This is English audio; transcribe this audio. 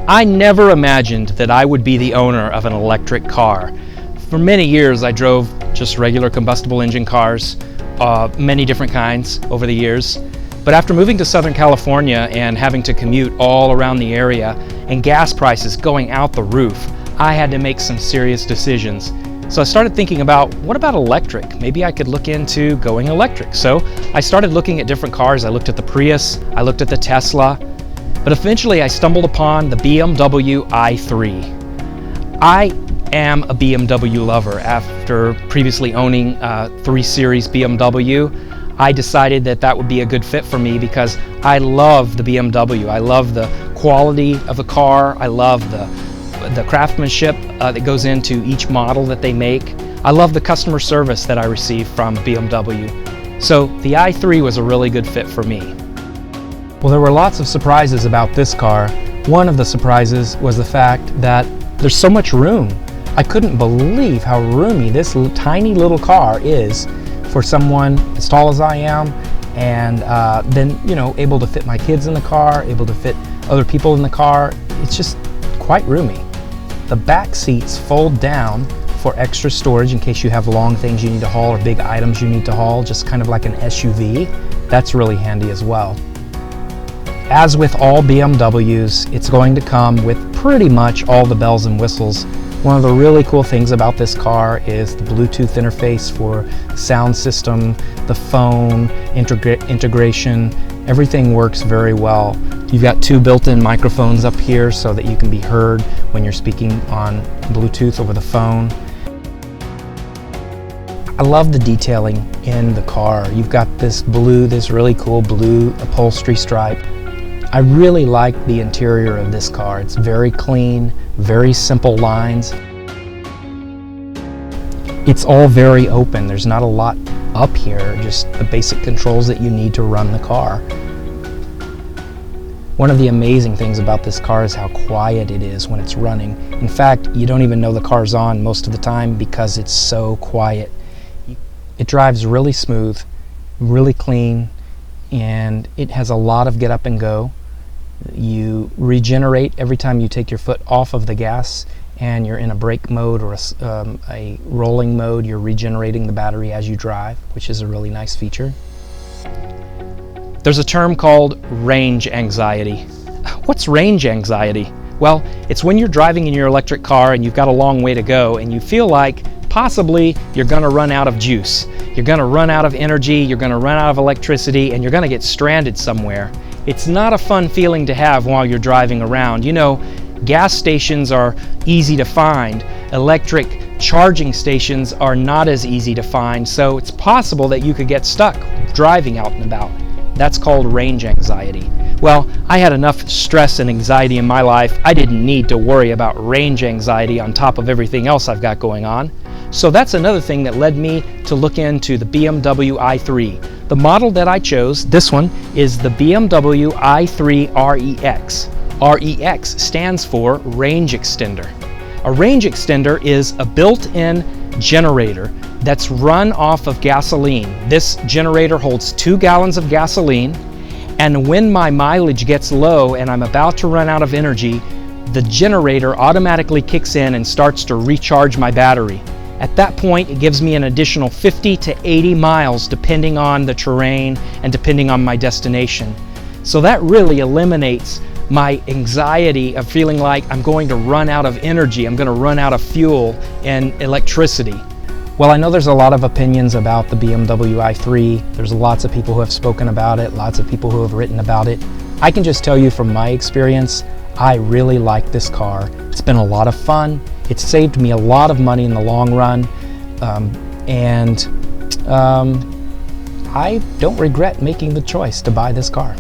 I never imagined that I would be the owner of an electric car. For many years I drove just regular combustible engine cars, many different kinds over the years. But after moving to Southern California and having to commute all around the area and gas prices going out the roof, I had to make some serious decisions. So I started thinking about, what about electric? Maybe I could look into going electric. So I started looking at different cars. I looked at the Prius, I looked at the Tesla, but eventually I stumbled upon the BMW i3. I am a BMW lover. After previously owning a 3 Series BMW, I decided that that would be a good fit for me because I love the BMW. I love the quality of the car. I love the craftsmanship that goes into each model that they make. I love the customer service that I receive from BMW. So the i3 was a really good fit for me. Well, there were lots of surprises about this car. One of the surprises was the fact that there's so much room. I couldn't believe how roomy this tiny little car is for someone as tall as I am, and then, able to fit my kids in the car, able to fit other people in the car. It's just quite roomy. The back seats fold down for extra storage in case you have long things you need to haul or big items you need to haul, just kind of like an SUV. That's really handy as well. As with all BMWs, it's going to come with pretty much all the bells and whistles. One of the really cool things about this car is the Bluetooth interface for sound system, the phone, integration. Everything works very well. You've got 2 built-in microphones up here so that you can be heard when you're speaking on Bluetooth over the phone. I love the detailing in the car. You've got this really cool blue upholstery stripe. I really like the interior of this car. It's very clean, very simple lines. It's all very open. There's not a lot up here, just the basic controls that you need to run the car. One of the amazing things about this car is how quiet it is when it's running. In fact, you don't even know the car's on most of the time because it's so quiet. It drives really smooth, really clean, and it has a lot of get up and go. You regenerate every time you take your foot off of the gas and you're in a brake mode or a rolling mode. You're regenerating the battery as you drive, which is a really nice feature. There's a term called range anxiety. What's range anxiety? Well, it's when you're driving in your electric car and you've got a long way to go and you feel like possibly you're going to run out of juice. You're going to run out of energy, you're going to run out of electricity, and you're going to get stranded somewhere. It's not a fun feeling to have while you're driving around. Gas stations are easy to find. Electric charging stations are not as easy to find, so it's possible that you could get stuck driving out and about. That's called range anxiety. Well, I had enough stress and anxiety in my life. I didn't need to worry about range anxiety on top of everything else I've got going on. So that's another thing that led me to look into the BMW i3. The model that I chose, this one, is the BMW i3 REX. REX stands for range extender. A range extender is a built-in generator that's run off of gasoline. This generator holds 2 gallons of gasoline, and when my mileage gets low and I'm about to run out of energy, the generator automatically kicks in and starts to recharge my battery. At that point, it gives me an additional 50 to 80 miles depending on the terrain and depending on my destination. So that really eliminates my anxiety of feeling like I'm going to run out of energy, I'm going to run out of fuel and electricity. Well, I know there's a lot of opinions about the BMW i3. There's lots of people who have spoken about it, lots of people who have written about it. I can just tell you from my experience, I really like this car. It's been a lot of fun. It's saved me a lot of money in the long run, and I don't regret making the choice to buy this car.